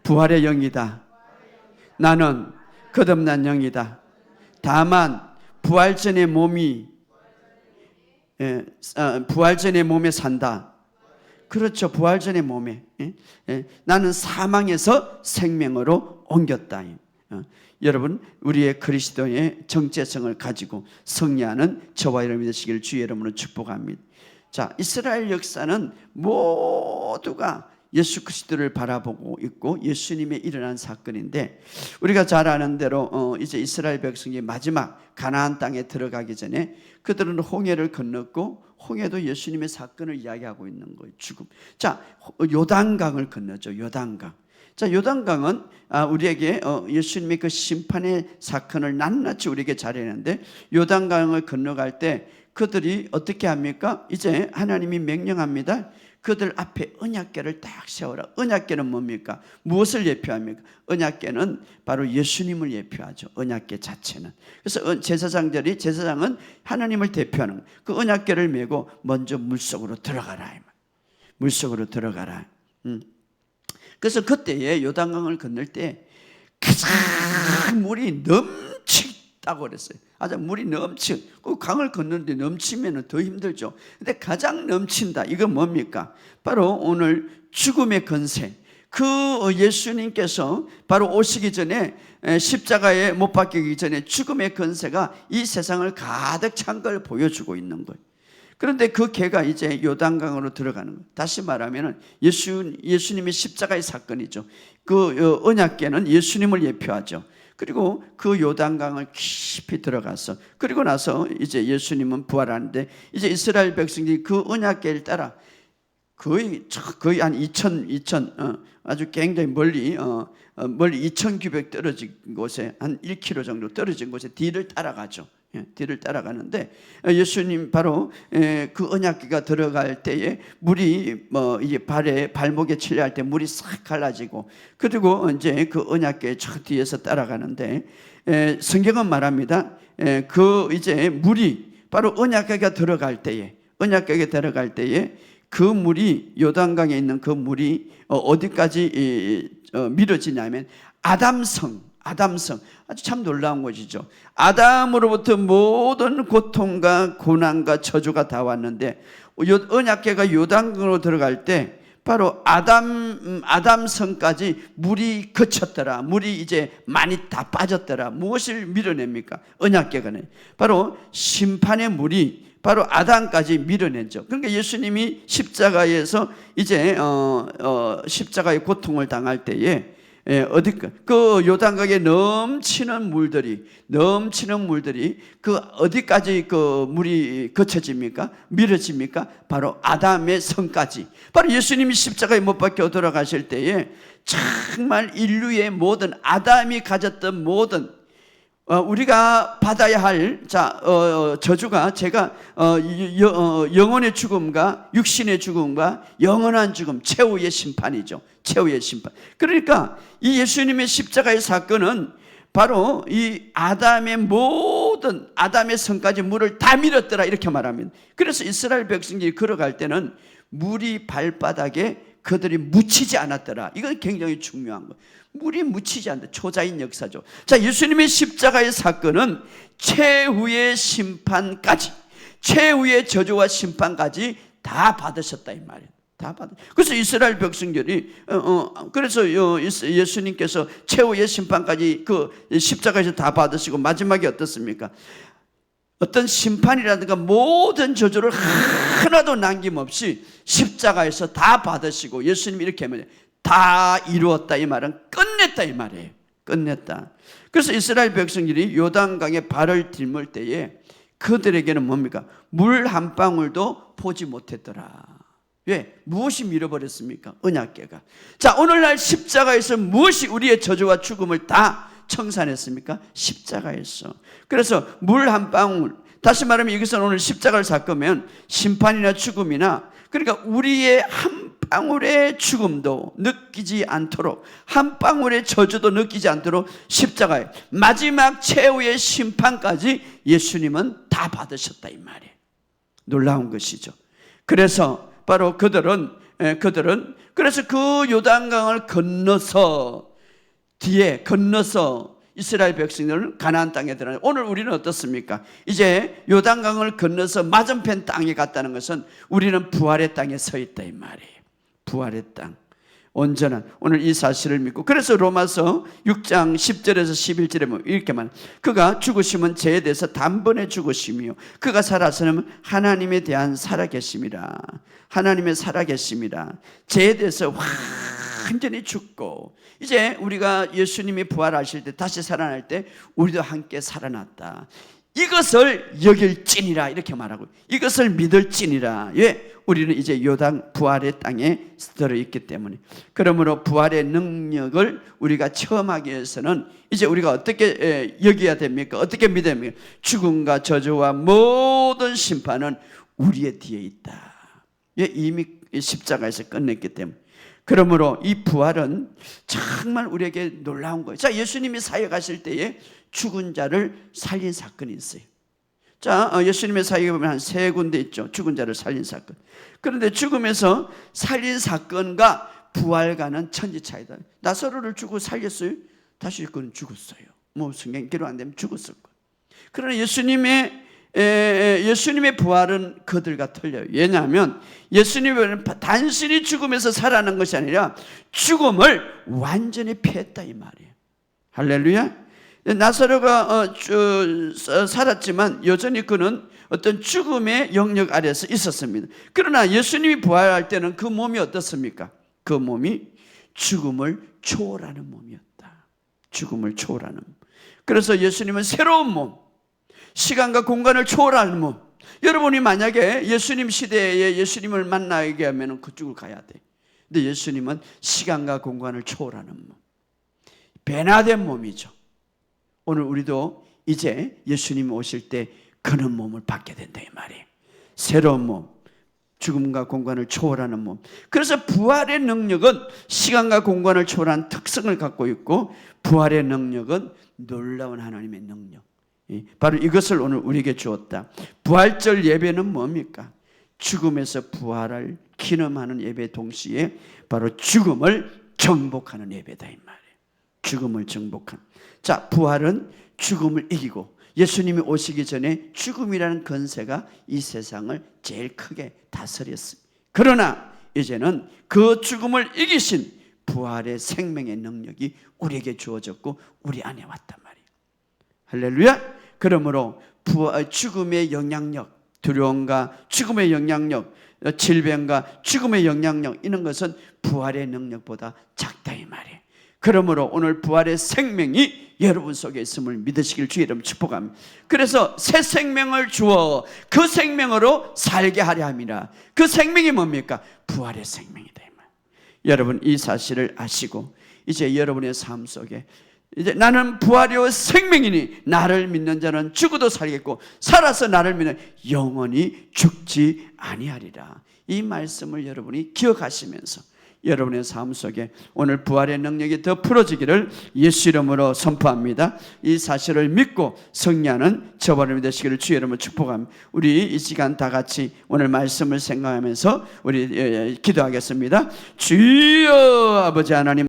A: 부활의 영이다. 나는 거듭난 영이다. 다만 부활 전의 몸이 부활 전의 몸에 산다. 그렇죠. 부활 전의 몸에. 나는 사망에서 생명으로 옮겼다. 여러분, 우리의 그리스도의 정체성을 가지고 승리하는 저와 여러분이 되시기를 주의 이름으로 축복합니다. 자, 이스라엘 역사는 모두가 예수 그리스도를 바라보고 있고 예수님의 일어난 사건인데, 우리가 잘 아는 대로 이제 이스라엘 백성이 마지막 가나안 땅에 들어가기 전에 그들은 홍해를 건넜고, 홍해도 예수님의 사건을 이야기하고 있는 거예요. 죽음. 자, 요단강을 건너죠. 요단강. 자, 요단강은 우리에게 예수님의 그 심판의 사건을 낱낱이 우리에게 잘해내는데, 요단강을 건너갈 때 그들이 어떻게 합니까? 이제 하나님이 명령합니다. 그들 앞에 언약궤를 딱 세워라. 언약궤는 뭡니까? 무엇을 예표합니까? 언약궤는 바로 예수님을 예표하죠. 언약궤 자체는. 그래서 제사장은 하나님을 대표하는 거예요. 그 언약궤를 메고 먼저 물속으로 들어가라. 물속으로 들어가라. 그래서 그때에 요단강을 건널 때 가장 물이 넘치다고 그랬어요. 아주 물이 그 강을 건너는데 넘치면 더 힘들죠. 근데 가장 넘친다. 이건 뭡니까? 바로 오늘 죽음의 권세. 그 예수님께서 바로 오시기 전에, 십자가에 못 박히기 전에 죽음의 권세가 이 세상을 가득 찬 걸 보여주고 있는 거예요. 그런데 그 개가 이제 요단강으로 들어가는 거예요. 다시 말하면 예수님의 십자가의 사건이죠. 그 언약궤는 예수님을 예표하죠. 그리고 그 요단강을 깊이 들어가서, 그리고 나서 이제 예수님은 부활하는데, 이제 이스라엘 백성들이 그 언약궤를 따라 거의 한 2,000 아주 굉장히 멀리 2,000규백 떨어진 곳에, 한 1km 정도 떨어진 곳에 뒤를 따라가죠. 뒤를 따라가는데, 예수님 바로 그 언약궤가 들어갈 때에 물이 이제 발목에 칠려할 때 물이 싹 갈라지고, 그리고 이제 그 언약궤 저 뒤에서 따라가는데, 성경은 말합니다. 그 이제 물이 바로 언약궤가 들어갈 때에 그 물이, 요단강에 있는 그 물이 어디까지 밀어지냐면 아담성, 아주 참 놀라운 것이죠. 아담으로부터 모든 고통과 고난과 저주가 다 왔는데, 언약궤가 요단강으로 들어갈 때 바로 아담성까지 물이 그쳤더라. 물이 이제 많이 다 빠졌더라. 무엇을 밀어냅니까? 언약궤가 바로 심판의 물이 바로 아담까지 밀어냈죠. 그러니까 예수님이 십자가에서 이제 십자가의 고통을 당할 때에 그 요단강에 넘치는 물들이 그 어디까지 그 물이 거쳐집니까? 밀어집니까? 바로 아담의 성까지. 바로 예수님이 십자가에 못 박혀 돌아가실 때에 정말 인류의 모든, 아담이 가졌던 모든 우리가 받아야 할 저주가, 제가 영혼의 죽음과 육신의 죽음과 영원한 죽음, 최후의 심판이죠. 최후의 심판. 그러니까 이 예수님의 십자가의 사건은 바로 이 아담의 모든, 아담의 성까지 물을 다 밀었더라, 이렇게 말합니다. 그래서 이스라엘 백성들이 걸어갈 때는 물이 발바닥에 그들이 묻히지 않았더라. 이건 굉장히 중요한 거. 물이 묻히지 않는다. 초자인 역사죠. 자, 예수님의 십자가의 사건은 최후의 심판까지, 최후의 저주와 심판까지 다 받으셨다 이 말이에요. 다 받아. 그래서 이스라엘 백성들이 그래서 예수님께서 최후의 심판까지 그 십자가에서 다 받으시고 마지막에 어떻습니까? 어떤 심판이라든가 모든 저주를 하나도 남김없이 십자가에서 다 받으시고 예수님이 이렇게 하면 다 이루었다 이 말은 끝냈다 이 말이에요. 끝냈다. 그래서 이스라엘 백성들이 요단강에 발을 딛을 때에 그들에게는 뭡니까? 물 한 방울도 보지 못했더라. 왜? 무엇이 밀어버렸습니까? 언약궤가. 자, 오늘날 십자가에서 무엇이 우리의 저주와 죽음을 다 청산했습니까? 십자가에서. 그래서 물 한 방울, 다시 말하면 이것은 오늘 십자가를 삭으면 심판이나 죽음이나 그러니까 우리의 한 방울의 죽음도 느끼지 않도록 한 방울의 저주도 느끼지 않도록 십자가에 마지막 최후의 심판까지 예수님은 다 받으셨다 이 말이에요. 놀라운 것이죠. 그래서 바로 그들은 그래서 그 요단강을 건너서 뒤에 건너서 이스라엘 백성들은 가나안 땅에 들어가요. 오늘 우리는 어떻습니까? 이제 요단강을 건너서 맞은편 땅에 갔다는 것은 우리는 부활의 땅에 서 있다 이 말이에요. 부활의 땅, 온전한 오늘 이 사실을 믿고 그래서 로마서 6장 10절에서 11절에 보면 이렇게 말해요. 그가 죽으심은 죄에 대해서 단번에 죽으심이요 그가 살아서는 하나님에 대한 살아계심이라. 하나님의 살아계심이라. 죄에 대해서 완전히 죽고 이제 우리가 예수님이 부활하실 때 다시 살아날 때 우리도 함께 살아났다. 이것을 여길지니라 이렇게 말하고 이것을 믿을지니라. 왜? 우리는 이제 요단 부활의 땅에 들어있기 때문에. 그러므로 부활의 능력을 우리가 체험하기 위해서는 이제 우리가 어떻게 여겨야 됩니까? 어떻게 믿어야 됩니까? 죽음과 저주와 모든 심판은 우리의 뒤에 있다. 이미 십자가에서 끝냈기 때문에. 그러므로 이 부활은 정말 우리에게 놀라운 거예요. 자, 예수님이 사역하실 때에 죽은 자를 살린 사건이 있어요. 자, 예수님의 사역에 보면 한 3군데 있죠. 죽은 자를 살린 사건. 그런데 죽음에서 살린 사건과 부활과는 천지차이다. 나사로를 죽고 살렸어요. 다시 그는 죽었어요. 뭐 성경 기록 안 되면 죽었을 거예요. 그러나 예수님의 부활은 그들과 틀려요. 왜냐하면 예수님은 단순히 죽음에서 살아난 것이 아니라 죽음을 완전히 피했다 이 말이에요. 할렐루야. 나사로가 살았지만 여전히 그는 어떤 죽음의 영역 아래서 있었습니다. 그러나 예수님이 부활할 때는 그 몸이 어떻습니까? 그 몸이 죽음을 초월하는 몸이었다. 죽음을 초월하는 몸. 그래서 예수님은 새로운 몸, 시간과 공간을 초월하는 몸. 여러분이 만약에 예수님 시대에 예수님을 만나게 하면 그쪽을 가야 돼. 근데 예수님은 시간과 공간을 초월하는 몸, 변화된 몸이죠. 오늘 우리도 이제 예수님 오실 때 그런 몸을 받게 된다 이 말이에요. 새로운 몸, 죽음과 공간을 초월하는 몸. 그래서 부활의 능력은 시간과 공간을 초월한 특성을 갖고 있고 부활의 능력은 놀라운 하나님의 능력. 바로 이것을 오늘 우리에게 주었다. 부활절 예배는 뭡니까? 죽음에서 부활을 기념하는 예배 동시에 바로 죽음을 정복하는 예배다 이 말이에요. 죽음을 정복하는. 자, 부활은 죽음을 이기고 예수님이 오시기 전에 죽음이라는 권세가 이 세상을 제일 크게 다스렸어요. 그러나 이제는 그 죽음을 이기신 부활의 생명의 능력이 우리에게 주어졌고 우리 안에 왔단 말이에요. 할렐루야. 그러므로 죽음의 영향력, 두려움과 죽음의 영향력, 질병과 죽음의 영향력 이런 것은 부활의 능력보다 작다 이 말이에요. 그러므로 오늘 부활의 생명이 여러분 속에 있음을 믿으시길 주의 이름 축복합니다. 그래서 새 생명을 주어 그 생명으로 살게 하려 함이라. 그 생명이 뭡니까? 부활의 생명이다 이 말. 여러분 이 사실을 아시고 이제 여러분의 삶 속에 이제 나는 부활이요 생명이니 나를 믿는 자는 죽어도 살겠고 살아서 나를 믿는 영원히 죽지 아니하리라. 이 말씀을 여러분이 기억하시면서 여러분의 삶 속에 오늘 부활의 능력이 더 풀어지기를 예수 이름으로 선포합니다. 이 사실을 믿고 승리하는 저와 여러분이 되시기를 주의 이름으로 축복합니다. 우리 이 시간 다 같이 오늘 말씀을 생각하면서 우리 기도하겠습니다. 주여 아버지 하나님